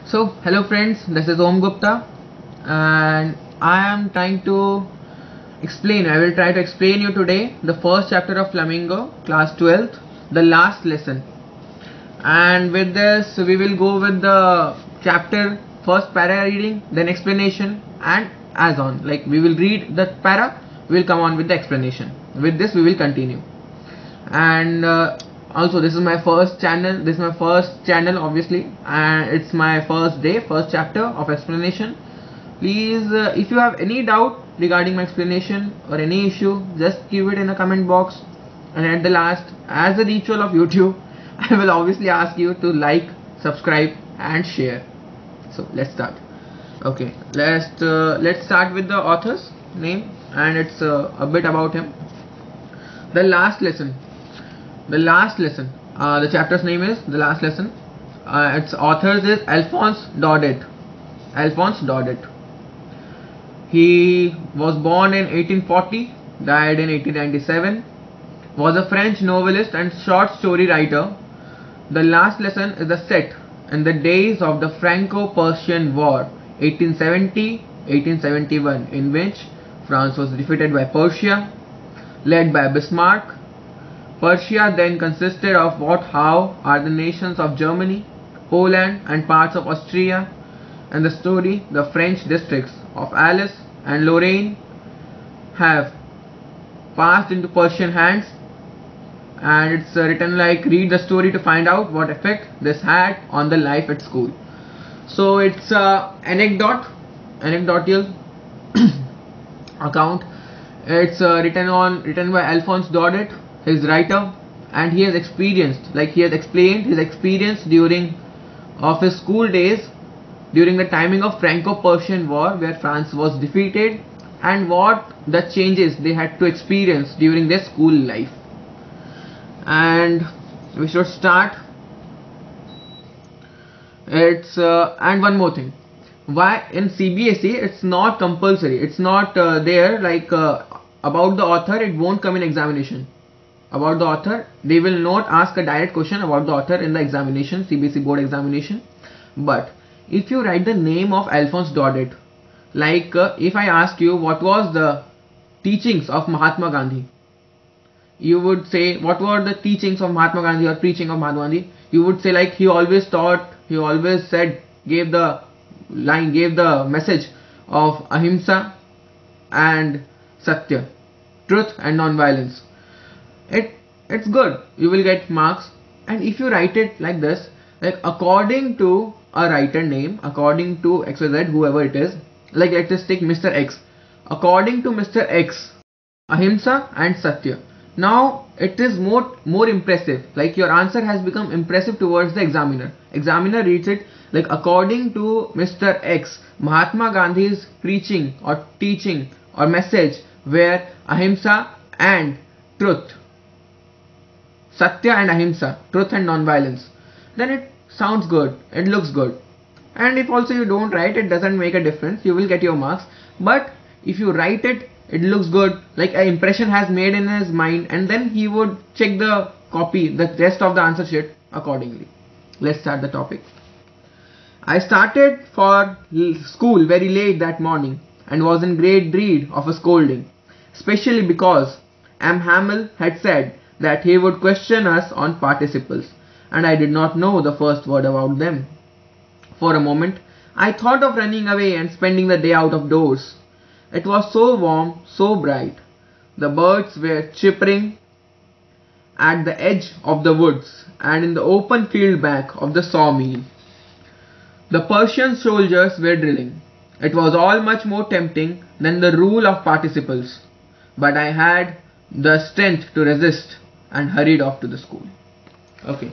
So, hello friends, this is Om Gupta and I am trying to I will try to explain you today the first chapter of Flamingo, class 12th, the last lesson. And with this, we will go with the chapter, first para reading, then explanation, and as on. Like we will read the para, we will come on with the explanation. With this, we will continue. And also this is my first channel obviously, and it's my first day, first chapter of explanation. Please, if you have any doubt regarding my explanation or any issue, just give it in the comment box. And at the last, as a ritual of YouTube, I will obviously ask you to like, subscribe and share. So let's start. Okay, let's start with the author's name, and it's a bit about him. The last lesson. The chapter's name is The Last Lesson. Its author is Alphonse Daudet. He was born in 1840, died in 1897, was a French novelist and short story writer. The Last Lesson is the set in the days of the Franco-Prussian War 1870-1871, in which France was defeated by Prussia, led by Bismarck. Prussia then consisted of the nations of Germany, Poland and parts of Austria, and the story, the French districts of Alsace and Lorraine have passed into Prussian hands, and it's written like read the story to find out what effect this had on the life at school. So it's anecdotal account. It's written by Alphonse Daudet, his writer, and he has explained his experience during of his school days during the timing of Franco-Prussian War, where France was defeated, and what the changes they had to experience during their school life. And we should start. And one more thing, why in CBSE it's not compulsory, it's not there like about the author, it won't come in examination. About the author, they will not ask a direct question about the author in the examination, CBSE board examination. But if you write the name of Alphonse Daudet, like if I ask you what was the teachings of Mahatma Gandhi, you would say what were the teachings of Mahatma Gandhi or preaching of Mahatma Gandhi. You would say like he always said, gave the message of ahimsa and satya, truth and non-violence. It's good, you will get marks. And if you write it like this, like according to a writer name, according to XYZ, whoever it is, like let us take Mr. X. According to Mr. X, ahimsa and satya. Now it is more impressive, like your answer has become impressive towards the examiner. Examiner reads it like according to Mr. X, Mahatma Gandhi's preaching or teaching or message were ahimsa and truth, satya and ahimsa, truth and non-violence. Then it sounds good, it looks good. And if also you don't write, it doesn't make a difference, you will get your marks. But if you write it, it looks good, like an impression has made in his mind, and then he would check the copy, the rest of the answer sheet accordingly. Let's start the topic. I started for school very late that morning and was in great dread of a scolding, especially because M. Hamel had said that he would question us on participles, and I did not know the first word about them. For a moment, I thought of running away and spending the day out of doors. It was so warm, so bright. The birds were chirping at the edge of the woods and in the open field back of the sawmill. The Persian soldiers were drilling. It was all much more tempting than the rule of participles, but I had the strength to resist and hurried off to the school. Okay.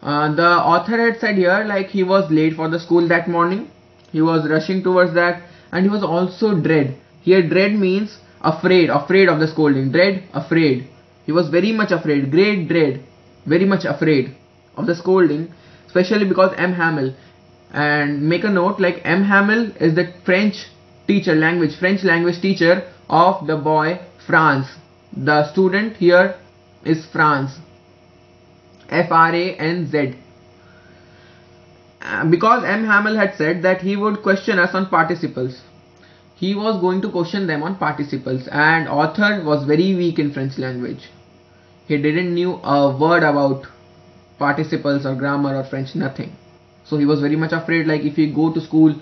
The author had said here like he was late for the school that morning. He was rushing towards that, and he was also dread. Here dread means afraid of the scolding. Dread, afraid. He was very much afraid, great dread, very much afraid of the scolding, especially because M. Hamel. And make a note, like M. Hamel is the French language teacher of the boy Franz. The student here is Franz. Franz. because M. Hamel had said that he would question us on participles. He was going to question them on participles, and author was very weak in French language. He didn't knew a word about participles or grammar or French, nothing. So he was very much afraid, like if he go to school,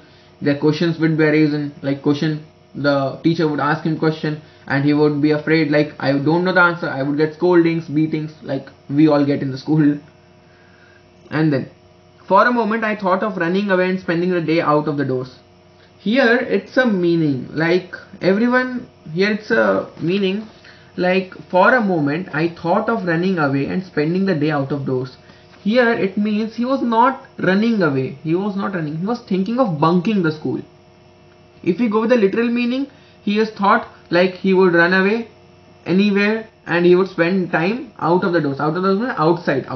their questions would be arisen, like question, the teacher would ask him question and he would be afraid, like I don't know the answer, I would get scoldings, beatings, like we all get in the school. And then, for a moment I thought of running away and spending the day out of the doors. Here it's a meaning, like everyone, here it's a meaning, like for a moment I thought of running away and spending the day out of doors. Here it means he was not running away, he was not running, he was thinking of bunking the school. If we go with the literal meaning, he has thought like he would run away anywhere and he would spend time out of the doors. Out of the doors, outside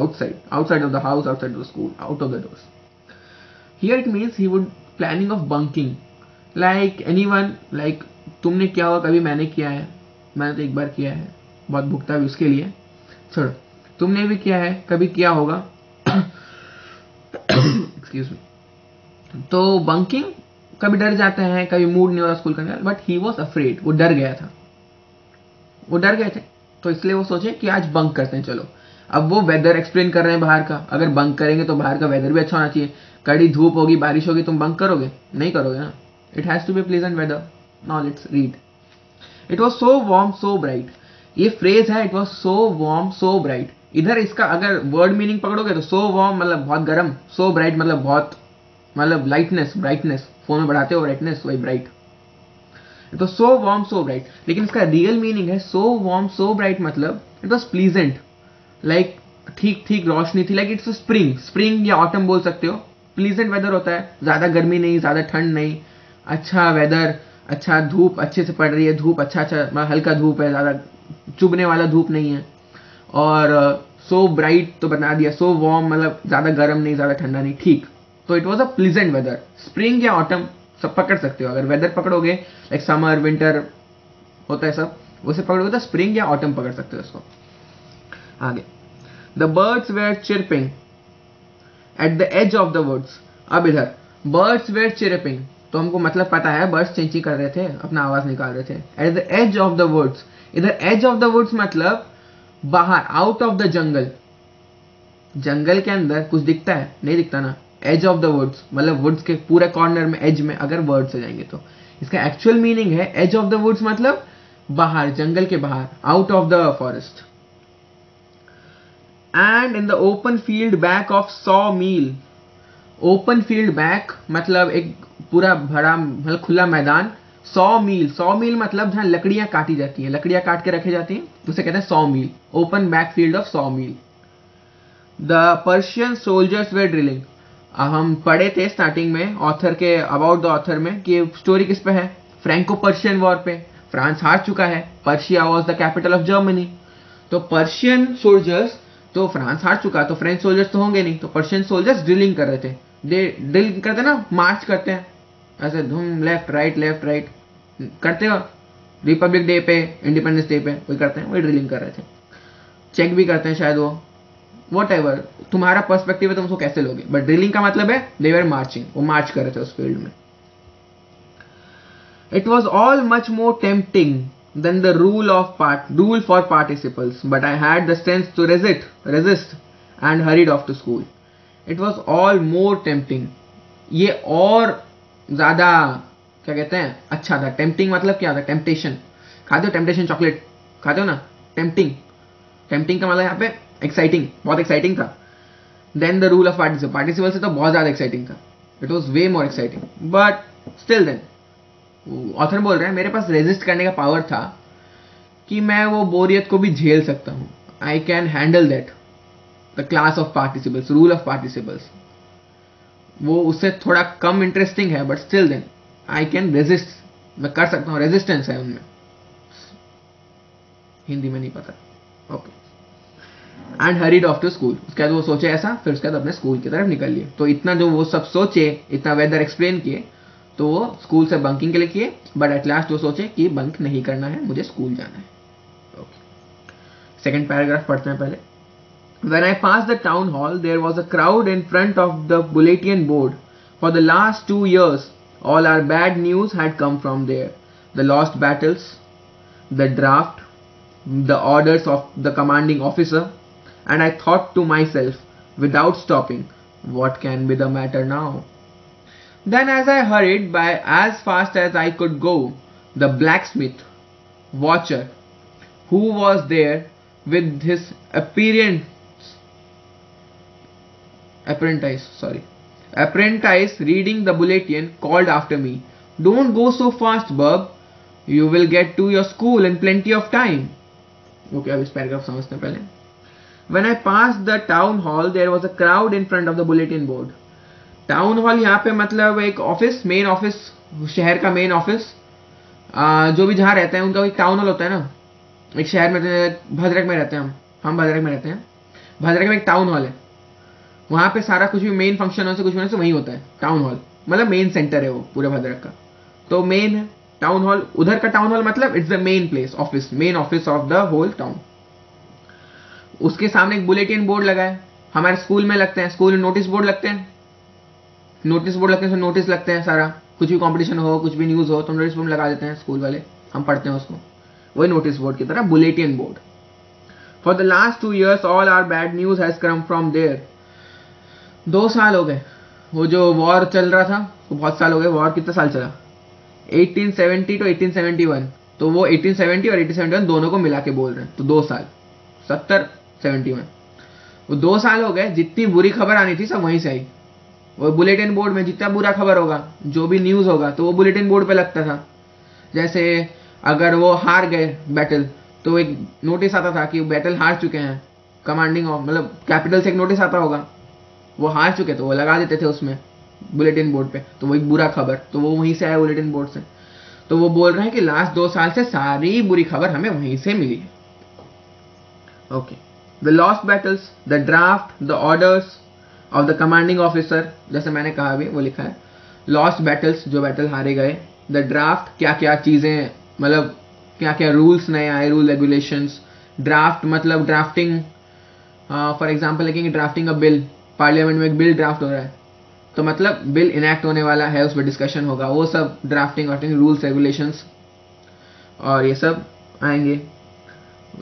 of the house, outside of the school, out of the doors. Here it means he would planning of bunking. Like anyone, like तुमने किया होगा, कभी मैंने किया है, मैंने तो एक बार किया है, बहुत भुगता भी उसके लिए, छोड़ो, तुमने भी किया है, कभी किया होगा, एक्सक्यूज मी. तो बंकिंग, कभी डर जाते हैं, कभी मूड नहीं हो रहा स्कूल करने, बट ही वॉज अफ्रेड, वो डर गया था, वो डर गए थे, तो इसलिए वो सोचे कि आज बंक करते हैं. चलो, अब वो वेदर एक्सप्लेन कर रहे हैं बाहर का, अगर बंक करेंगे तो बाहर का वेदर भी अच्छा होना चाहिए. कड़ी धूप होगी, बारिश होगी, तुम बंक करोगे? नहीं करोगे ना. It has to be pleasant weather. Now let's read. It was so warm so bright. ये फ्रेज है, it was so warm so bright. इधर इसका अगर वर्ड मीनिंग पकड़ोगे तो सो वार्म मतलब बहुत गर्म, सो ब्राइट मतलब बहुत, मतलब लाइटनेस, ब्राइटनेस, फोन में बढ़ाते हो ब्राइटनेस, वही ब्राइट. तो सो वार्म सो ब्राइट, लेकिन इसका रियल मीनिंग है सो वार्म सो ब्राइट मतलब इट वॉज प्लीजेंट, लाइक ठीक ठीक रोशनी थी, लाइक इट्स स्प्रिंग, स्प्रिंग या ऑटम बोल सकते हो. प्लीजेंट वेदर होता है, ज्यादा गर्मी नहीं, ज्यादा ठंड नहीं, अच्छा वेदर, अच्छा धूप अच्छे से पड़ रही है, धूप अच्छा हल्का धूप है, ज्यादा चुभने वाला धूप नहीं है. और सो ब्राइट तो बता दिया, सो वार्म मतलब ज्यादा गर्म नहीं, ज्यादा ठंडा नहीं, ठीक. तो it was a pleasant weather. Spring या ऑटम सब पकड़ सकते हो, अगर वेदर पकड़ोगे लाइक समर विंटर होता है सब, उसे पकड़ोगे तो स्प्रिंग या ऑटम पकड़ सकते हो इसको. आगे, the birds were chirping at the edge of the woods. अब इधर बर्ड्स वेयर चिरपिंग, तो हमको मतलब पता है बर्ड्स चेंची कर रहे थे, अपना आवाज निकाल रहे थे. At the edge of the woods, इधर एज ऑफ द वुड्स मतलब बाहर, आउट ऑफ द जंगल. जंगल के अंदर कुछ दिखता है? नहीं दिखता ना. एज ऑफ द वुड्स मतलब वुड्स के पूरे कॉर्नर में, एज में अगर वर्ड से जाएंगे तो इसका एक्चुअल मीनिंग है एज ऑफ द वुड्स मतलब बाहर, जंगल के बाहर, out of the forest. And in the open field back of saw mill. Open field back मतलब एक पूरा भरा मतलब खुला मैदान. सॉ मील, सॉ मील मतलब जहां लकड़ियां काटी जाती हैं, लकड़ियां काट के रखे जाती हैं, उसे कहते हैं saw mill. Open back field of saw mill. The Persian soldiers were drilling. हम पढ़े थे स्टार्टिंग में ऑथर के, अबाउट द ऑथर में, कि स्टोरी किस पे है? फ्रैंको पर्शियन वॉर पे. फ्रांस हार चुका है, Persia was the capital of Germany. तो पर्शियन सोल्जर्स, तो फ्रांस हार चुका, तो फ्रेंच सोल्जर्स तो होंगे नहीं, तो पर्शियन सोल्जर्स ड्रिलिंग कर रहे थे. दे ड्रिल करते ना, मार्च करते हैं ऐसे, धूम लेफ्ट राइट करते हो. रिपब्लिक डे पे, इंडिपेंडेंस डे पे वही करते हैं, वही ड्रिलिंग कर रहे थे. चेक भी करते हैं शायद वो, व्हाटएवर तुम्हारा पर्सपेक्टिव है तुम उसको कैसे लोगे, बट ड्रिलिंग का मतलब है दे वर मार्चिंग, वो मार्च कर रहे थे उस फील्ड में. It was all much more tempting than the rule for participles, but I had the strength to resist and hurried off to school. It was all more tempting, ये और ज्यादा क्या कहते हैं, अच्छा था. टेम्पटिंग मतलब क्या था? टेम्पटेशन. खाते हो टेम्पटेशन चॉकलेट खाते हो ना? टेम्पटिंग का मतलब यहाँ पे एक्साइटिंग, बहुत एक्साइटिंग था. Then the rule of participle से तो बहुत ज्यादा एक्साइटिंग था. It was way more exciting, but still then author बोल रहे हैं मेरे पास रेजिस्ट करने का पावर था कि मैं वो बोरियत को भी झेल सकता हूं. I can handle that. The class of participles, rule of participles, वो उससे थोड़ा कम इंटरेस्टिंग है, but still then I can resist, मैं कर सकता हूं. रेजिस्टेंस है उनमें, हिंदी में नहीं पता. Okay. And hurried off to school. उसके बाद वो सोचे ऐसा, फिर उसके बाद अपने स्कूल की तरफ निकल लिए. तो इतना जो वो सब सोचे, इतना वेदर एक्सप्लेन किए, तो वो स्कूल से बंकिंग के लिए किए, बट एट लास्ट वो सोचे कि बंक नहीं करना है, मुझे स्कूल जाना है. ओके. सेकेंड पैराग्राफ पढ़ते हैं पहले. When I passed the town hall, there was a crowd in front of the bulletin board. For the last 2 years, all our bad news had come from there. The lost battles, the draft, the orders of the commanding officer, and I thought to myself, without stopping, what can be the matter now? Then, as I hurried by as fast as I could go, the blacksmith, watcher, who was there with his apprentice reading the bulletin, called after me, "Don't go so fast, bub. You will get to your school in plenty of time." Okay, अब इस paragraph समझते हैं पहले. When I passed the town hall, there was a crowd in front of the bulletin board. Town hall यहाँ पे मतलब एक office, main office, शहर का मेन ऑफिस, जो भी जहाँ रहते हैं उनका एक टाउन हॉल होता है ना. एक शहर में, भद्रक में रहते हैं हम भद्रक में रहते हैं. भद्रक में एक टाउन हॉल है, वहाँ पे सारा कुछ भी मेन फंक्शन हो से कुछ भी से वहीं होता है. टाउन हॉल मतलब मेन सेंटर है वो पूरे भद्रक का, तो मेन है टाउन हॉल. उधर का टाउन हॉल मतलब it's the main place, office, main office of the whole town. उसके सामने एक बुलेटिन बोर्ड लगा है. हमारे स्कूल में लगते हैं, स्कूल में नोटिस बोर्ड लगते हैं, नोटिस लगते हैं. सारा कुछ भी कंपटीशन हो, कुछ भी न्यूज हो तो नोटिस बोर्ड लगा देते हैं स्कूल वाले, हम पढ़ते हैं उसको. वही नोटिस बोर्ड की तरह bulletin board. For the last 2 years all our bad news has come from there. 2 साल हो गए, वो जो वॉर चल रहा था वो बहुत साल हो गए. वॉर कितना साल चला? 1870 to 1871. तो वो 1870 और 1871 दोनों को मिला के बोल रहे हैं, तो 2 साल, 70, 71. वो 2 साल हो गए. जितनी बुरी खबर आनी थी सब वहीं से आई. वो बुलेटिन बोर्ड में जितना बुरा खबर होगा, जो भी न्यूज होगा, तो वो बुलेटिन बोर्ड पे लगता था. जैसे अगर वो हार गए बैटल, तो एक नोटिस आता था कि बैटल हार चुके हैं. कमांडिंग ऑफ मतलब कैपिटल से एक नोटिस आता होगा, वो हार चुके तो वो लगा देते थे उसमें बुलेटिन बोर्ड पे. तो वो एक बुरा खबर, तो वो वहीं से आया बुलेटिन बोर्ड से. तो वो बोल रहे हैं कि लास्ट 2 साल से सारी बुरी खबर हमें वहीं से मिली है. Okay. The lost battles, the draft, the orders of the commanding officer, जैसे मैंने कहा अभी वो लिखा है. लॉस्ट बैटल्स, जो बैटल हारे गए. द ड्राफ्ट, क्या क्या चीजें, मतलब क्या क्या रूल्स नए आए, रूल रेगुलेशंस. ड्राफ्ट मतलब ड्राफ्टिंग, फॉर एग्जांपल लेकिन ड्राफ्टिंग अ बिल, पार्लियामेंट में एक बिल ड्राफ्ट हो रहा है, तो मतलब बिल इनैक्ट होने वाला है, उस पर डिस्कशन होगा, वो सब ड्राफ्टिंग, रूल्स रेगुलेशंस और ये सब आएंगे.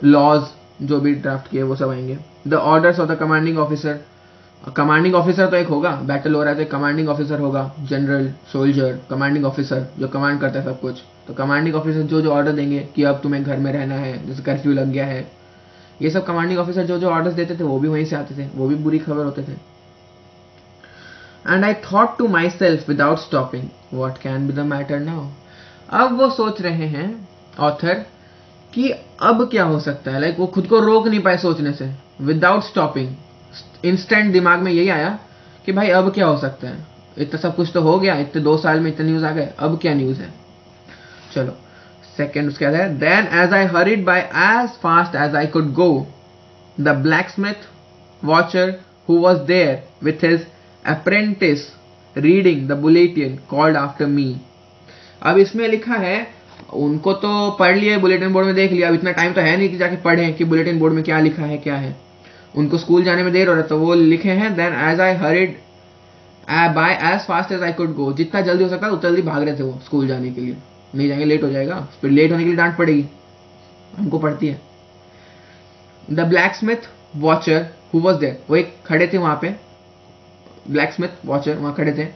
लॉज जो भी ड्राफ्ट किए वो सब आएंगे. The orders of the commanding officer, commanding officer तो एक होगा, बैटल हो रहा है तो कमांडिंग ऑफिसर होगा, जनरल, सोल्जर, कमांडिंग ऑफिसर जो कमांड करता है सब कुछ. तो कमांडिंग ऑफिसर जो जो ऑर्डर देंगे कि अब तुम्हें घर में रहना है, जैसे कर्फ्यू लग गया है, ये सब कमांडिंग ऑफिसर जो जो ऑर्डर्स देते थे वो भी वहीं से आते थे, वो भी बुरी खबर होते थे. And I thought to myself without stopping, what can be the matter now. अब वो सोच रहे हैं ऑथर कि अब क्या हो सकता है. लाइक वो खुद को रोक नहीं पाए सोचने से. विदाउट स्टॉपिंग, इंस्टेंट दिमाग में यही आया कि भाई अब क्या हो सकता है. इतना सब कुछ तो हो गया, इतने 2 साल में इतने न्यूज आ गए, अब क्या न्यूज है. चलो सेकेंड उसके बाद है. Then as I hurried by as fast as I could go, the blacksmith Wachter who was there with his apprentice reading the bulletin called after me. अब इसमें लिखा है, उनको तो पढ़ लिया बुलेटिन बोर्ड में, देख लिया, अब इतना टाइम तो है नहीं कि जाके पढ़ें कि बुलेटिन बोर्ड में क्या लिखा है क्या है. उनको स्कूल जाने में देर हो रहा है, तो वो लिखे हैं then as I hurried by as fast as I could go. जितना जल्दी हो सकता है उतना जल्दी भाग रहे थे वो स्कूल जाने के लिए. नहीं जाएंगे लेट हो जाएगा, फिर लेट होने के लिए डांट पड़ेगी, हमको पड़ती है. The blacksmith Wachter who was there, वो एक खड़े थे वहां पे, ब्लैकस्मिथ वॉचर वहां खड़े थे.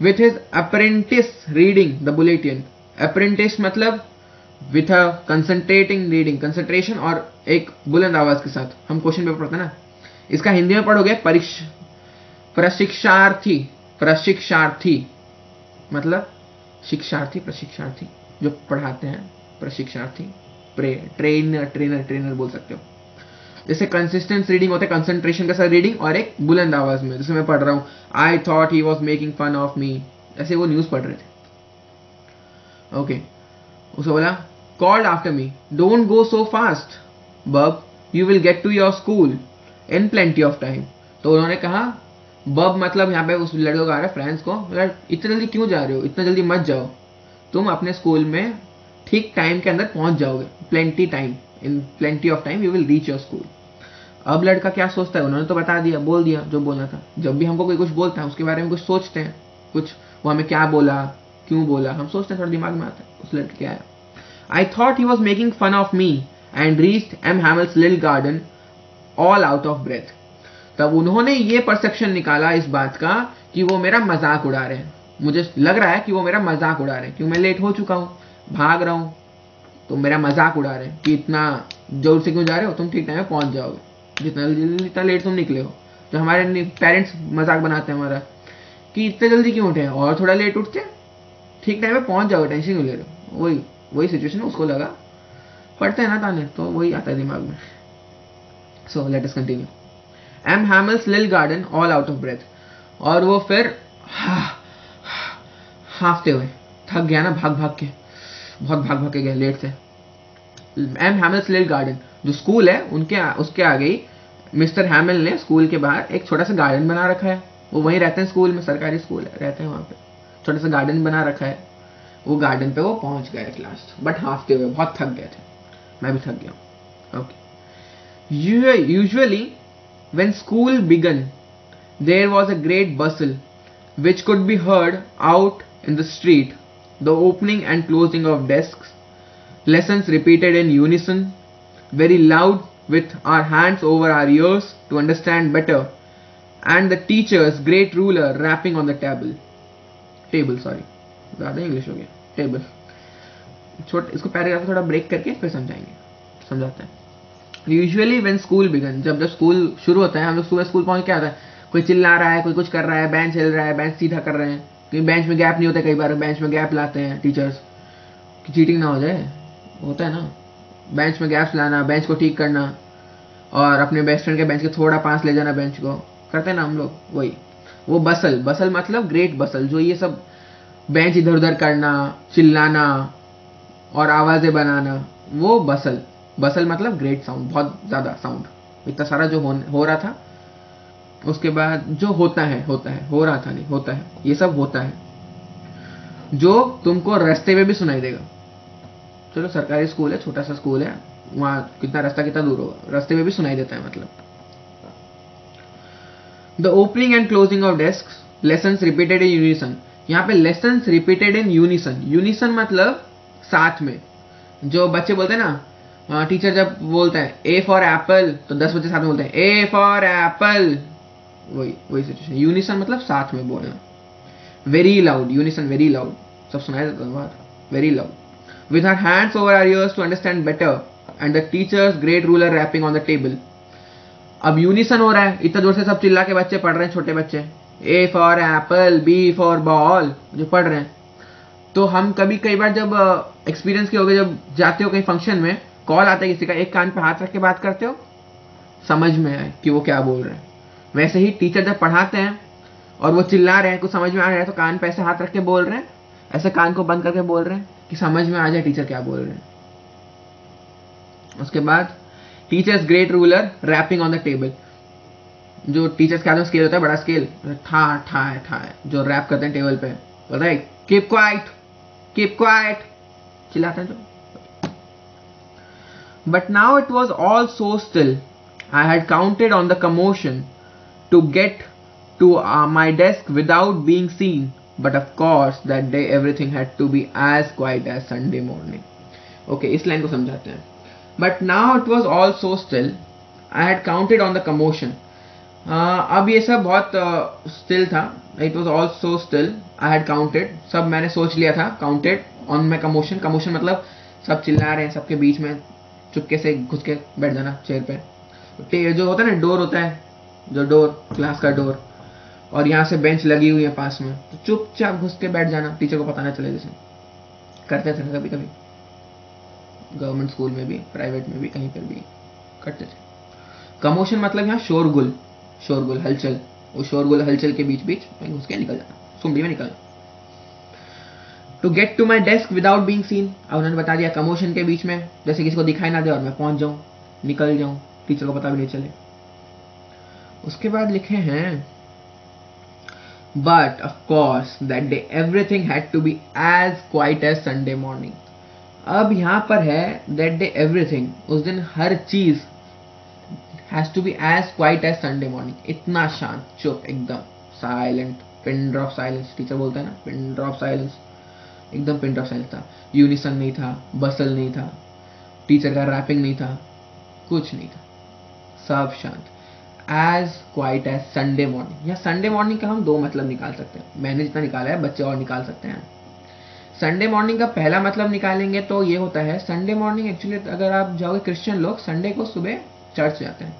With his apprentice reading the bulletin. Apprentice मतलब with a concentrating reading, concentration और एक बुलंद आवाज के साथ. हम क्वेश्चन पेपर पढ़ते हैं ना, इसका हिंदी में पढ़ोगे प्रशिक्षार्थी. प्रशिक्षार्थी मतलब शिक्षार्थी, प्रशिक्षार्थी जो पढ़ाते हैं, प्रशिक्षार्थी. ट्रेनर बोल सकते हो. जैसे कंसिस्टेंस रीडिंग होता है, कंसंट्रेशन के साथ रीडिंग, और एक बुलंद आवाज में, जैसे मैं पढ़ रहा हूं, I thought he was making fun of me, ऐसे वो न्यूज पढ़ रहे थे. ओके. उसे बोला called after me, don't go so fast bub, you will get to your school in plenty of time. तो उन्होंने कहा, बब मतलब यहाँ पे उस लड़के को आ रहा है, फ्रेंड्स को, मतलब इतना जल्दी क्यों जा रहे हो, इतना जल्दी मत जाओ, तुम अपने स्कूल में ठीक टाइम के अंदर पहुंच जाओगे. Plenty time, in plenty of time you will reach your school. अब लड़का क्या सोचता है, उन्होंने तो बता दिया, बोल दिया जो बोलना था। जब भी हमको कोई कुछ बोलता है उसके बारे में कुछ सोचते हैं, कुछ वो हमें क्या बोला, क्यों बोला, हम सोचते हैं, थोड़ा दिमाग में आता है। उस लड़के क्या आया, I thought he was making fun of me and reached M Hamel's little garden all out of breath. तब उन्होंने ये परसेप्शन निकाला इस बात का कि वो मेरा मजाक उड़ा रहे हैं। मुझे लग रहा है कि वो मेरा मजाक उड़ा रहे हैं, क्यों मैं लेट हो चुका हूँ, भाग रहा हूँ, तो मेरा मजाक उड़ा रहे हैं कि इतना जोर से क्यों जा रहे हो, तुम ठीक टाइम में पहुंच जाओगे, जितना लेट तुम निकले हो। जो हमारे पेरेंट्स मजाक बनाते हैं हमारा कि इतने जल्दी क्यों उठे, और थोड़ा लेट उठते, ठीक टाइम में पहुंच जाओगे, टेंशन क्यों ले रहे हो। वही सिचुएशन उसको लगा, पढ़ते हैं ना ताने, तो वही आता है दिमाग में। So let us continue. M Hamel's little garden all out of breath, और वो फिर हाफते हुए, थक गया ना, भाग भाग के, बहुत भाग भाग के गए, लेट से। एम हैमल्स लिटिल गार्डन, जो स्कूल है उसके आगे ही मिस्टर हैमिल ने स्कूल के बाहर एक छोटा सा गार्डन बना रखा है। वो वहीं रहते हैं स्कूल में, सरकारी स्कूल है, रहते हैं वहां पे, छोटा सा गार्डन बना रखा है। वो गार्डन पे वो पहुंच गए एट लास्ट, बट हाफते हुए, बहुत थक गए थे। मैं भी थक गया। Okay. Usually when school began, there was a great bustle which could be heard out in the street, the opening and closing of desks, lessons repeated in unison, very loud with our hands over our ears to understand better, and the teacher's great ruler rapping on the table, sorry, ज़्यादा English हो गया, table. इसको paragraph थोड़ा break करके फिर समझाते हैं। Usually when school begin, जब स्कूल शुरू होता है, हम लोग सुबह स्कूल पहुंच के आता है, कोई चिल्ला रहा है, कोई कुछ कर रहा है, बेंच हिल रहा है, बेंच सीधा कर रहे हैं, कहीं बेंच में गैप नहीं होता, कई बार बेंच में गैप लाते हैं टीचर्स कि चीटिंग ना हो जाए, होता है ना, बेंच में गैप्स लाना, बेंच को ठीक करना, और अपने बेस्ट फ्रेंड के बेंच के थोड़ा पास ले जाना, बेंच को करते हैं ना हम लोग। वही वो बसल मतलब ग्रेट बसल, जो ये सब बेंच इधर उधर करना, चिल्लाना और आवाजें बनाना, वो बसल मतलब ग्रेट साउंड, बहुत ज्यादा साउंड, इतना सारा जो हो रहा था। उसके बाद जो होता है, हो रहा था नहीं, होता है, ये सब होता है जो तुमको रास्ते में भी सुनाई देगा। चलो सरकारी स्कूल है, छोटा सा स्कूल है, वहां रास्ता कितना दूर होगा, रास्ते में भी सुनाई देता है। मतलब the opening and closing of desk, lessons repeated in unison. यहाँ पे लेसन्स रिपीटेड इन यूनिसन मतलब साथ में। जो बच्चे बोलते हैं ना, टीचर जब बोलता है ए फॉर एप्पल, तो 10 बच्चे साथ में बोलते हैं ए फॉर एप्पल, वही सिचुएशन। यूनिसन मतलब साथ में बोलना। Very loud, unison very loud, सब सुनाई देता है बात, very loud. With our hands over our ears to understand better, and the teacher's great ruler rapping on the table. अब यूनिसन हो रहा है, इतना जोर से सब चिल्ला के बच्चे पढ़ रहे हैं, छोटे बच्चे, A for apple, B for ball, जो पढ़ रहे हैं। तो हम कई बार जब एक्सपीरियंस किए होगे, जब जाते हो कहीं फंक्शन में, कॉल आता है किसी का, एक कान पे हाथ रख के बात करते हो, समझ में आए कि वो क्या बोल रहे हैं। वैसे ही टीचर जब पढ़ाते हैं और वो चिल्ला रहे हैं, कुछ समझ में आ रहा है, तो कान पे ऐसे हाथ रख के बोल रहे हैं, ऐसे कान को बंद करके बोल रहे हैं कि समझ में आ जाए टीचर क्या बोल रहे हैं। उसके बाद teacher's great ruler rapping on the table. जो टीचर्स के हाथ में स्केल होता है, बड़ा स्केल, ठा जो रैप करते हैं टेबल पे, पता है, कीप क्वाइट चिल्लाते हैं जो। But now it was all so still, I had counted on the commotion to get to my desk without being seen, but of course that day everything had to be as quiet as Sunday morning. Okay, इस लाइन को समझाते हैं। But now it was all so still, I had counted on the commotion. अब ये सब बहुत still था, it was all so still, I had counted, सब मैंने सोच लिया था, counted on my commotion. Commotion मतलब सब चिल्ला रहे हैं, सबके बीच में चुपके से घुस के बैठ जाना चेयर पे। जो होता है ना, डोर होता है, जो डोर, क्लास का डोर, और यहाँ से बेंच लगी हुई है पास में, तो चुपचाप घुस के बैठ जाना, टीचर को पता ना चले, जैसे करते थे कभी कभी, गवर्नमेंट स्कूल में भी, प्राइवेट में भी, कहीं पर भी करते थे। कमोशन मतलब यहाँ शोरगुल, हलचल, वो शोरगुल हलचल के बीच घुस के निकल जाना, सुंडी में निकलना। To get to my desk without being seen, अब उन्होंने बता दिया कमोशन के बीच में, जैसे किसी को दिखाई ना दे और मैं पहुंच जाऊं, निकल जाऊं, टीचर को पता भी नहीं चले। उसके बाद लिखे हैं, but of course that day everything had to be as quiet as Sunday morning. अब यहां पर है दैट डे एवरीथिंग, उस दिन हर चीज, has to be as quiet as Sunday morning. इतना शांत, चुप, एकदम silent, pin drop silence teacher बोलता है ना, पिन ड्रॉप साइलेंस. एकदम पिन ड्रॉप साइलेंस था. यूनिसन नहीं था, बसल नहीं था, टीचर का रैपिंग नहीं था, कुछ नहीं था, सब शांत. As quiet as Sunday morning. या संडे मॉर्निंग का हम दो मतलब निकाल सकते हैं. मैंने जितना निकाला है बच्चे और निकाल सकते हैं. संडे मॉर्निंग का पहला मतलब निकालेंगे तो ये होता है, संडे मॉर्निंग एक्चुअली अगर आप जाओगे, क्रिश्चियन लोग संडे को सुबह चर्च जाते हैं,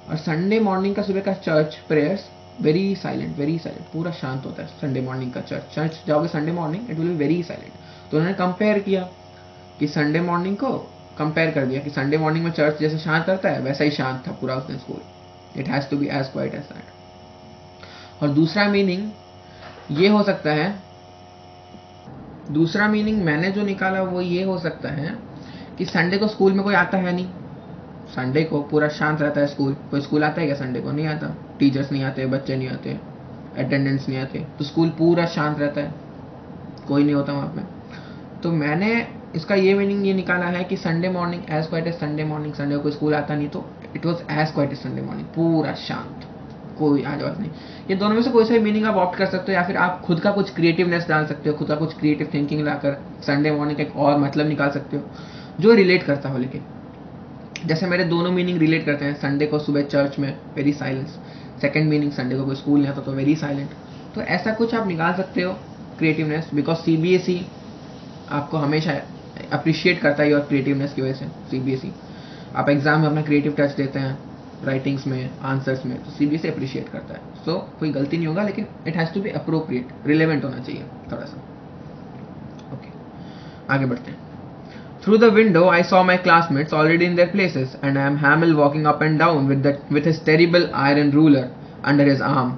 और संडे मॉर्निंग का सुबह का चर्च प्रेयर्स वेरी साइलेंट, पूरा शांत होता है. संडे मॉर्निंग का चर्च जाओगे Sunday morning, it will be very silent. तो उन्होंने कंपेयर किया कि संडे मॉर्निंग को कंपेयर कर दिया कि संडे मॉर्निंग में चर्च जैसे शांत रहता है वैसा ही शांत था पूरा उस दिन school. It has to be as quiet as that. और दूसरा मीनिंग मैंने जो निकाला वो ये हो सकता है कि संडे को स्कूल में कोई आता है नहीं. संडे को पूरा शांत रहता है स्कूल. कोई स्कूल आता है क्या संडे को? नहीं आता. टीचर्स नहीं आते, बच्चे नहीं आते, अटेंडेंस नहीं आते, तो स्कूल पूरा शांत रहता है, कोई नहीं होता वहाँ पे. तो मैंने इसका ये मीनिंग ये निकाला है कि Sunday morning as quiet as Sunday morning. Sunday को कोई स्कूल आता नहीं तो it was as quiet as Sunday morning, पूरा शांत, कोई आवाज नहीं. ये दोनों में से कोई सा मीनिंग आप ऑप्ट कर सकते हो, या फिर आप खुद का कुछ क्रिएटिवनेस डाल सकते हो, खुद का कुछ क्रिएटिव थिंकिंग लाकर संडे मॉर्निंग का एक और मतलब निकाल सकते हो जो रिलेट करता हो. लेकिन जैसे मेरे दोनों मीनिंग रिलेट करते हैं. संडे को सुबह चर्च में very silence, second meaning Sunday को कोई स्कूल नहीं आता तो वेरी साइलेंट. तो ऐसा कुछ आप निकाल सकते हो क्रिएटिवनेस, बिकॉज सीबीएसई आपको हमेशा अप्रिशिएट करता है योर क्रिएटिवनेस की वजह से. सीबीएसई आप एग्जाम में अपना क्रिएटिव टच देते हैं, राइटिंग्स में, आंसर्स में, तो सीबीएसई अप्रिशिएट करता है. सो कोई गलती नहीं होगा, लेकिन it has to be appropriate, relevant होना चाहिए थोड़ा सा. ओके, आगे बढ़ते हैं. Through the window, I saw my classmates already in their places, and I am Hamill walking up and down with his terrible iron ruler under his arm.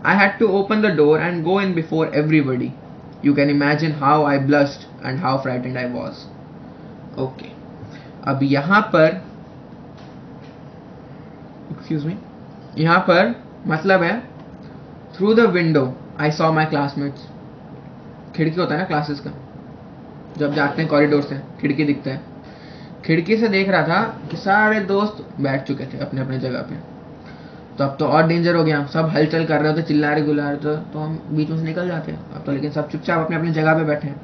I had to open the door and go in before everybody. You can imagine how I blushed and how frightened I was. Okay. अब यहाँ पर यहाँ पर मतलब है through the window I saw my classmates. खिड़की होता है ना क्लासेस का, जब जाते हैं कॉरिडोर से खिड़की दिखता है. खिड़की से देख रहा था कि सारे दोस्त बैठ चुके थे अपने अपने जगह पे. तो अब तो और डेंजर हो गया, सब हलचल कर रहे होते, चिल्ला रहे गुल्ला रहे, तो हम बीच में से निकल जाते हैं. अब तो लेकिन सब चुपचाप अपने अपनी जगह पे बैठे हैं.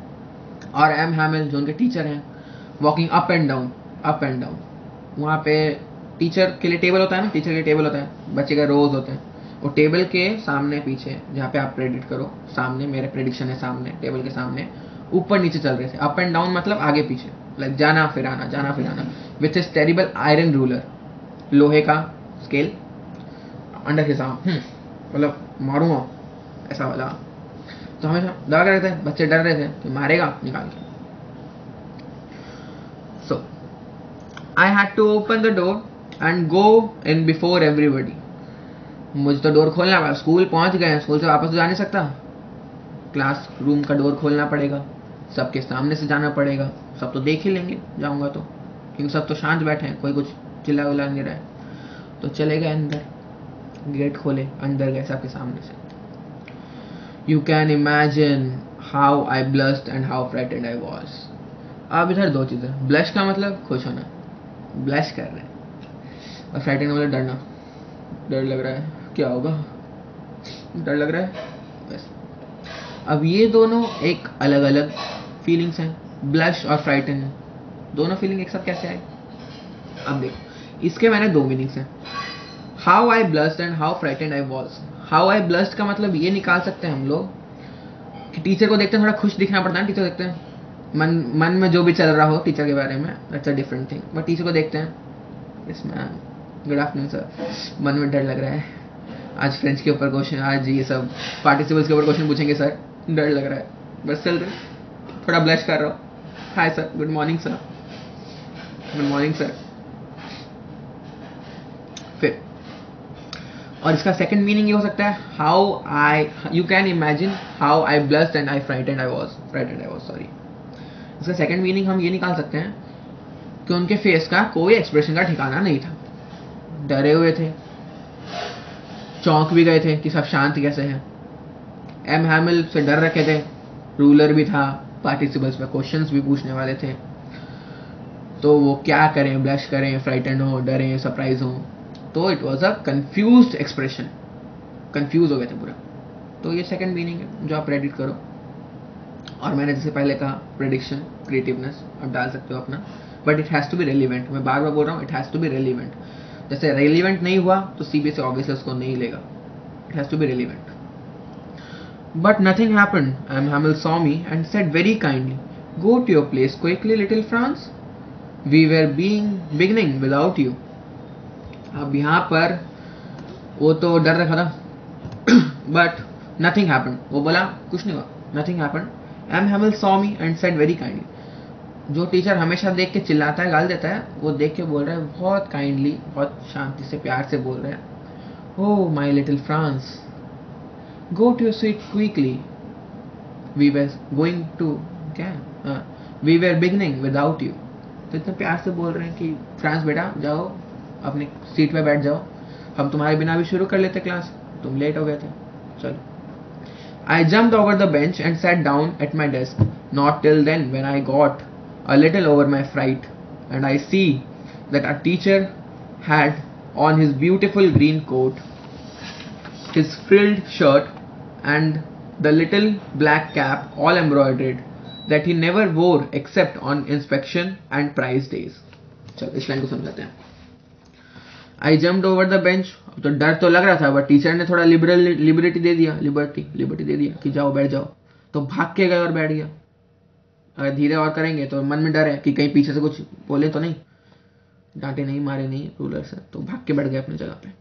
और एम हैमिल जो उनके टीचर हैं, वॉकिंग अप एंड डाउन. वहाँ पे टीचर के लिए टेबल होता है ना, टीचर के लिए टेबल होता है, बच्चे का रोज होते हैं. वो टेबल के सामने पीछे जहाँ पे आप प्रेडिक्ट करो, सामने मेरे प्रेडिक्शन है, सामने टेबल के सामने ऊपर नीचे चल रहे थे. अप एंड डाउन मतलब आगे पीछे, लाइक जाना फिर आना. With his terrible iron ruler, लोहे का स्केल अंडर हिज आर्म, मतलब मारूंगा ऐसा वाला. तो हमेशा दबा कर रहे थे, बच्चे डर रहे थे कि मारेगा निकाल के. So I had to open the door and go in before everybody. मुझे तो डोर खोलना पड़ा. स्कूल पहुंच गए, स्कूल से वापस तो जा नहीं सकता, क्लास रूम का डोर खोलना पड़ेगा, सबके सामने से जाना पड़ेगा. सब तो देख ही लेंगे जाऊंगा तो, क्योंकि सब तो शांत बैठे हैं, कोई कुछ चिल्ला विल्ला नहीं रहा है. तो चले गए अंदर, गेट खोले, अंदर गए सबके सामने से. You can imagine how I blushed and how frightened I was. अब इधर दो चीजें, ब्लश का मतलब खुश होना, ब्लश कर रहे हैं, और फ्राइटेंड का मतलब डरना, डर लग रहा है, क्या होगा, डर लग रहा है बस. अब ये दोनों एक अलग अलग फीलिंग्स हैं, ब्लश और फ्राइटन. दोनों फीलिंग एक साथ कैसे आए? अब देखो, इसके मैंने दो मीनिंग्स हैं, how I blushed and how frightened I was. How I blushed का मतलब ये निकाल सकते हैं हम लोग कि टीचर को देखते हैं थोड़ा खुश दिखना पड़ता है. टीचर देखते हैं मन में जो भी चल रहा हो टीचर के बारे में, that's a different thing. But teacher को देखते हैं, yes ma'am, good afternoon sir, मन में डर लग रहा है, आज फ्रेंच के ऊपर क्वेश्चन, आज ये सब पार्टिसिपल्स के ऊपर क्वेश्चन पूछेंगे सर, डर लग रहा है, बस चल रहे, थोड़ा ब्लश कर रहा हूँ. Hi sir, good morning sir, good morning sir. फिर और इसका सेकंड मीनिंग ये हो सकता है, how I, you can imagine how I blushed and I frightened I was sorry. इसका सेकंड मीनिंग हम ये निकाल सकते हैं कि उनके फेस का कोई एक्सप्रेशन का ठिकाना नहीं था, डरे हुए थे, चौंक भी गए थे कि सब शांत कैसे हैं. एम हैमिल से डर रखे थे, रूलर भी था, पार्टिसिपल्स में क्वेश्चंस भी पूछने वाले थे, तो वो क्या करें, ब्लश करें, फ्राइटेंड हो, डरें, सरप्राइज हो, तो it was a confused expression, confuse हो गए थे पूरा। तो ये सेकंड मीनिंग है जो आप प्रेडिक्ट करो। और मैंने जैसे पहले कहा प्रेडिक्शन, क्रिएटिवनेस आप डाल सकते हो अपना, but it has to be relevant. मैं बार बार बोल रहा हूँ, it has to be relevant. जैसे रेलिवेंट नहीं हुआ तो सीबीएसई ऑब्वियसली उसको नहीं लेगा, it has to be relevant. But nothing happened, and Hamil saw me and said very kindly, "Go to your place quickly, little Franz. We were beginning without you." अब यहाँ पर वो तो डर रखा था but nothing happened. वो बोला कुछ नहीं हुआ, nothing happened. And Hamil saw me and said very kindly. जो टीचर हमेशा देख के चिल्लाता है, गाल देता है, वो देख के बोल रहा है बहुत काइंडली, बहुत शांति से, प्यार से बोल रहा है, "Oh my little Franz, go to your seat quickly. We were going to क्या we were beginning without you." तो इतने प्यार से बोल रहे हैं कि फ्रांस बेटा जाओ अपनी सीट पे बैठ जाओ, हम तुम्हारे बिना भी शुरू कर लेते क्लास, तुम लेट हो गए थे, चलो। I jumped over the bench and sat down at my desk. Not till then, when I got a little over my fright, and I see that our teacher had on his beautiful green coat, his frilled shirt, and the little black cap all embroidered that he never wore except on inspection and prize days. चलो इस लाइन को समझाते हैं। I jumped over the bench. तो डर तो लग रहा था, बट टीचर ने थोड़ा लिबर्टी दे दिया, लिबर्टी दे दिया कि जाओ बैठ जाओ, तो भाग के गए और बैठ गया। अगर धीरे और करेंगे तो मन में डर है कि कहीं पीछे से कुछ बोले तो नहीं, डांटे नहीं, मारे नहीं रूलर से, तो भाग के बैठ गए अपनी जगह पे।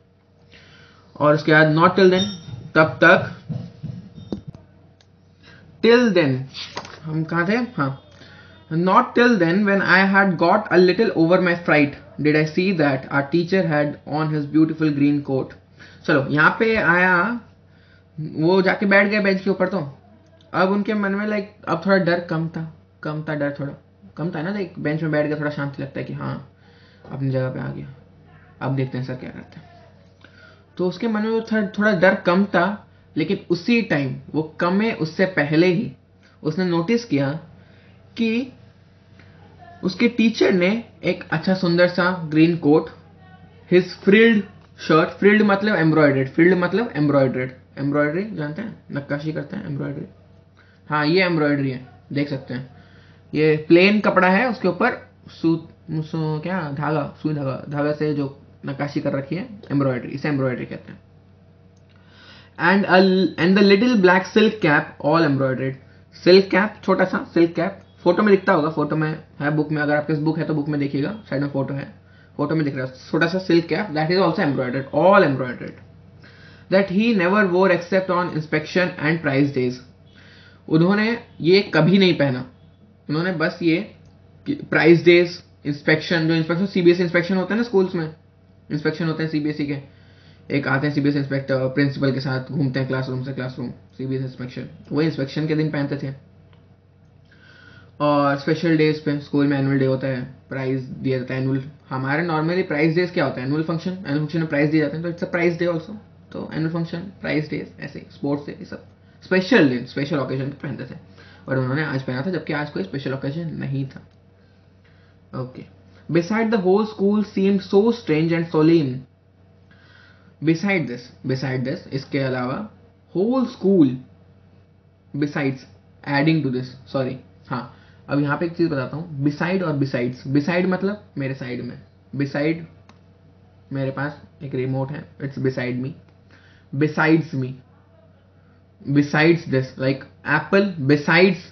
और उसके बाद नॉट टिल देन, तब तक, टिल देन हम कहाँ थे, हाँ, not till then when I had got a little over my fright did I see that our teacher had on his beautiful green coat. चलो यहाँ पे आया, वो जाके बैठ गए बेंच के ऊपर, तो अब उनके मन में लाइक अब थोड़ा डर कम था, डर थोड़ा कम था ना, लाइक बेंच में बैठ गया, थोड़ा शांति लगता है कि हाँ अपनी जगह पे आ गया, अब देखते हैं सर क्या करते हैं। तो उसके मन में थोड़ा डर कम था, लेकिन उसी टाइम वो कम है उससे पहले ही उसने नोटिस किया कि उसके टीचर ने एक अच्छा सुंदर सा green coat, his frilled shirt, frilled मतलब एम्ब्रॉयडर्ड, फ्रिल्ड मतलब एम्ब्रॉयडर्ड, एम्ब्रॉयडरी जानते हैं, नक्काशी करते हैं एम्ब्रॉयडरी, हाँ ये एम्ब्रॉयडरी है, देख सकते हैं, ये प्लेन कपड़ा है, उसके ऊपर क्या धागा, सुई धागा से जो नक्काशी कर रखी है, एम्ब्रॉयडरी, इसे एम्ब्रॉयडरी कहते हैं। And the little black silk cap all embroidered, silk cap, छोटा सा सिल्क कैप, फोटो में दिखता होगा, फोटो में है बुक में, अगर आपके पास बुक है तो बुक में देखिएगा, साइड में फोटो है, फोटो में दिख रहा है छोटा सा silk cap, that is also embroidered, all embroidered, that he never wore except on inspection and prize days. उन्होंने ये कभी नहीं पहना, उन्होंने बस ये प्राइज डेज, इंस्पेक्शन, जो इंस्पेक्शन सीबीएसई इंस्पेक्शन होते हैं ना, स्कूल्स में इंस्पेक्शन होते हैं सीबीएसई के, एक आते हैं सीबीएसई इंस्पेक्टर, प्रिंसिपल के साथ घूमते हैं क्लासरूम से क्लासरूम, सीबीएसई इंस्पेक्शन, वही इंस्पेक्शन के दिन पहनते थे। और स्पेशल डेज पे स्कूल में एनुअल डे होता है, प्राइज दिया जाता है एनुअल, हमारे नॉर्मली प्राइज डेज क्या होता है, एनुअल फंक्शन में प्राइज दिए जाते हैं, तो it's a prize day also, तो एनुअल फंक्शन, प्राइज डेज, ऐसे स्पोर्ट्स डे, ये सब स्पेशल डे, स्पेशल ओकेजन पहनते थे, और उन्होंने आज पहना था, जबकि आज कोई स्पेशल ओकेजन नहीं था। Okay, beside the whole school seemed so strange and solemn. Beside this, इसके अलावा, whole school, besides, adding to this, sorry, हाँ, अब यहाँ पे एक चीज बताता हूँ, बिसाइड और बिसाइड्स, बिसाइड मतलब मेरे साइड में, बिसाइड मेरे पास एक रिमोट है, it's beside me, besides me, besides this, like Apple besides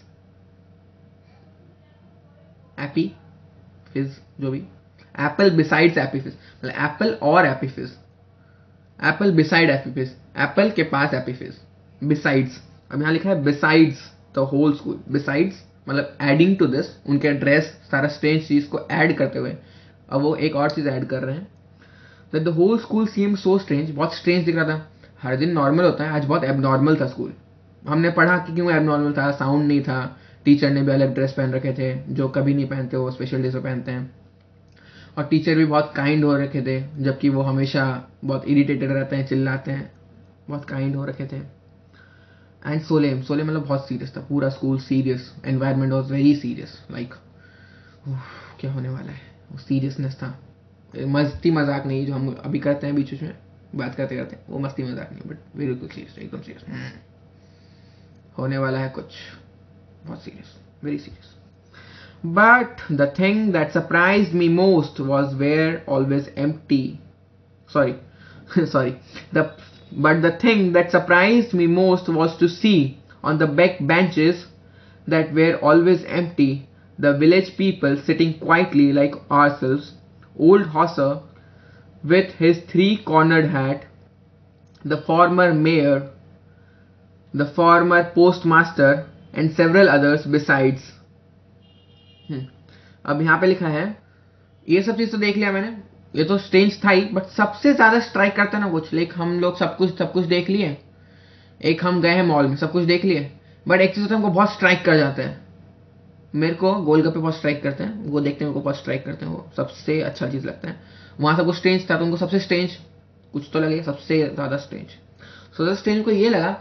AP फिज, जो भी, एप्पल बिसाइड्स एपी फिज, मतलब एप्पल और AP fizz, apple beside AP fizz, apple के पास एपी फिज, बिसाइड्स, अब यहाँ लिखा है besides the whole school, besides मतलब एडिंग टू दिस, उनके ड्रेस सारा स्ट्रेंज चीज को ऐड करते हुए, अब वो एक और चीज ऐड कर रहे हैं, that the whole school seemed so strange, बहुत स्ट्रेंज दिख रहा था, हर दिन नॉर्मल होता है, आज बहुत एबनॉर्मल था स्कूल, हमने पढ़ा कि क्यों एबनॉर्मल था, साउंड नहीं था, टीचर ने भी अलग ड्रेस पहन रखे थे, जो कभी नहीं पहनते वो स्पेशल डेज में पहनते हैं, और टीचर भी बहुत काइंड हो रखे थे, जबकि वो हमेशा बहुत इरिटेटेड रहते हैं, चिल्लाते हैं, बहुत काइंड हो रखे थे। एंड सोलेम मतलब बहुत सीरियस था, पूरा school serious, environment was very serious, like क्या होने वाला है, वो सीरियसनेस था। मस्ती मजाक नहीं जो हम अभी करते हैं बीच में बात करते करते, वो मस्ती मजाक नहीं, बट बिल्कुल सीरियस, एकदम सीरियस होने वाला है कुछ बहुत serious, very serious. But the thing that surprised me most was were always empty. Sorry, sorry. But the thing that surprised me most was to see on the back benches that were always empty, the village people sitting quietly like ourselves, old Hosser with his three-cornered hat, the former mayor, the former postmaster, and several others besides. अब यहाँ पे लिखा है, ये सब चीज तो देख लिया मैंने, ये तो स्ट्रेंज था ही, बट सबसे ज्यादा स्ट्राइक करता है ना कुछ, लाइक हम लोग सब कुछ देख लिए, एक हम गए हैं मॉल में सब कुछ देख लिए, बट एक चीज तो हमको बहुत स्ट्राइक कर जाता है. मेरे को गोलगप्पे बहुत स्ट्राइक करते हैं, वो देखते हैं, मेरे को बहुत स्ट्राइक करते हैं, वो सबसे अच्छा चीज लगता है. वहां सब कुछ स्ट्रेंज था, तो उनको सबसे स्ट्रेंज कुछ तो लगे, सबसे ज्यादा स्ट्रेंज. सबसे स्ट्रेंज को ये लगा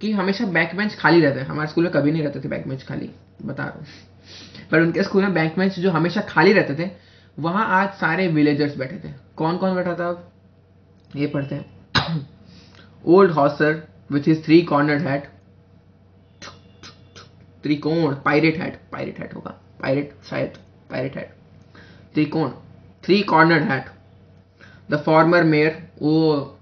कि हमेशा बैक बेंच खाली रहते हैं. हमारे स्कूल में कभी नहीं रहते थे बैक बेंच खाली, बता रहा हूँ. पर उनके स्कूल में बैक बेंच जो हमेशा खाली रहते थे, वहां आज सारे विलेजर्स बैठे थे. कौन कौन बैठा था अब ये पढ़ते हैं. Old Hauser with his three cornered hat, त्रिकोण, पायरेट हैट होगा, पायरेट शायद, पायरेट हैट, त्रिकोण, three cornered hat. The former mayor, वो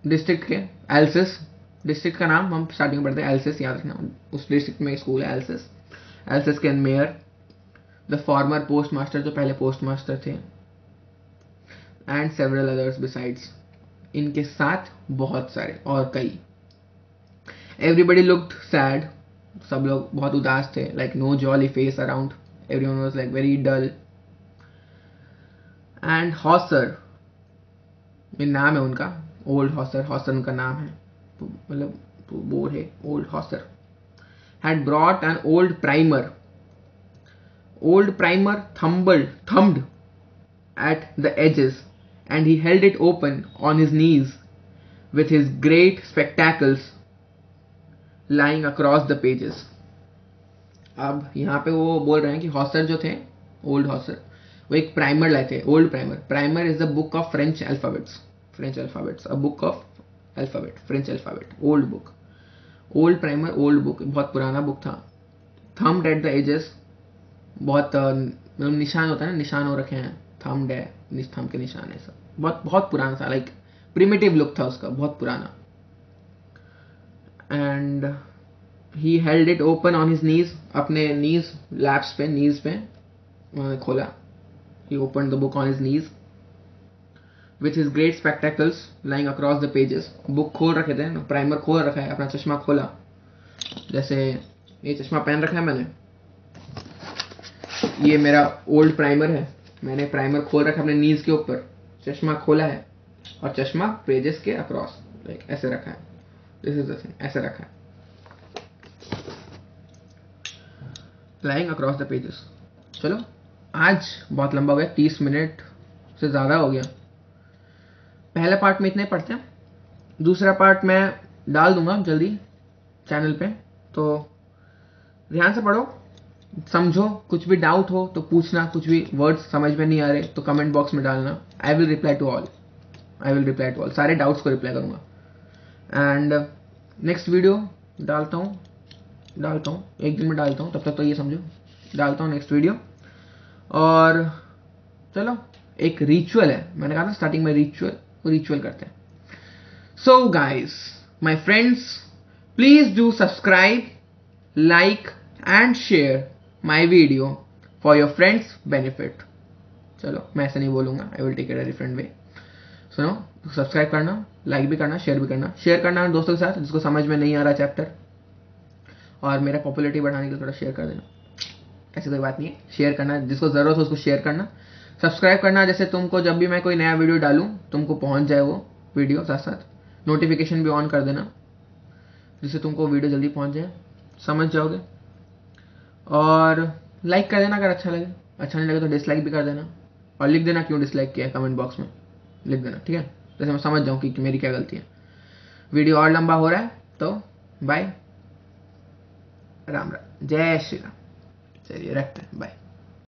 डिस्ट्रिक्ट के, एल्सिस डिस्ट्रिक्ट का नाम हम स्टार्टिंग में पढ़ते हैं, एल्सिस याद रखना, उस डिस्ट्रिक्ट में स्कूल है एल्सिस. एल्सिस के mayor, the former post master, जो पहले पोस्ट मास्टर थे, एंड सेवरल अदर्स बिसाइड्स, इनके साथ बहुत सारे और कई. एवरीबडी लुक्ड सैड, सब लोग बहुत उदास थे, like no jolly face around, everyone was like very dull. And Hauser, ये नाम है उनका, ओल्ड हॉसर, हॉसर उनका नाम है, मतलब बोर है, old Hauser, had brought an old primer thumbed at the edges, and he held it open on his knees with his great spectacles lying across the pages. अब यहाँ पे वो बोल रहे हैं कि हॉसर जो थे, ओल्ड हॉसर, वो एक प्राइमर लाए थे, old primer. Primer is the book of French alphabets, a book of alphabet, French alphabet, old book, old primer, old book, बहुत पुराना बुक था. थम्ड एट द एजेस, बहुत मतलब निशान होता है ना, निशान हो रखे हैं, थम्ड है, थम के निशान है, सब बहुत बहुत पुराना था, लाइक प्रिमिटिव लुक था उसका, बहुत पुराना. And he held it open on his knees, अपने नीज, लैप्स पे, नीज पे उन्होंने खोला. He open the book on his knees with his great spectacles lying across the pages. Book खोल रखे थे, प्राइमर खोल रखा है, अपना चश्मा खोला, जैसे ये चश्मा पहन रखा है मैंने, ये मेरा ओल्ड प्राइमर है, मैंने प्राइमर खोल रखा अपने नीज के ऊपर, चश्मा खोला है, और चश्मा पेजेस के अक्रॉस लाइक ऐसे रखा है. दिस इज द थिंग, ऐसे रखा है, lying across the pages. चलो आज बहुत लंबा हो गया, 30 मिनट से ज्यादा हो गया. पहले पार्ट में इतने पढ़ते हैं, दूसरा पार्ट मैं डाल दूंगा जल्दी चैनल पे, तो ध्यान से पढ़ो, समझो, कुछ भी डाउट हो तो पूछना, कुछ भी वर्ड्स समझ में नहीं आ रहे तो कमेंट बॉक्स में डालना. I will reply to all, सारे डाउट्स को रिप्लाई करूंगा. एंड नेक्स्ट वीडियो डालता हूँ, एक दिन में डालता हूँ, तब तक तो ये समझो, डालता हूँ नेक्स्ट वीडियो. और चलो, एक रिचुअल है, मैंने कहा था स्टार्टिंग में रिचुअल करते हैं. So guys, my friends, please do subscribe, like and share my video for your friends benefit. चलो मैं ऐसे नहीं बोलूंगा, I will take it a different way. सुनो, सब्सक्राइब करना, लाइक भी करना, शेयर भी करना. शेयर करना दोस्तों के साथ जिसको समझ में नहीं आ रहा चैप्टर, और मेरा पॉपुलैरिटी बढ़ाने के लिए थोड़ा शेयर कर देना. ऐसी कोई बात नहीं है, शेयर करना, जिसको जरूरत हो उसको शेयर करना. सब्सक्राइब करना, जैसे तुमको जब भी मैं कोई नया वीडियो डालूं तुमको पहुंच जाए वो वीडियो, साथ साथ नोटिफिकेशन भी ऑन कर देना, जिससे तुमको वीडियो जल्दी पहुंच जाए, समझ जाओगे. और लाइक कर देना अगर अच्छा लगे, अच्छा नहीं लगे तो डिसलाइक भी कर देना, और लिख देना क्यों डिसलाइक किया, कमेंट बॉक्स में लिख देना, ठीक है, जैसे मैं समझ जाऊँ कि मेरी क्या गलती है. वीडियो और लंबा हो रहा है तो बाय, राम राम, जय श्री राम. चलिए रखते हैं, बाय.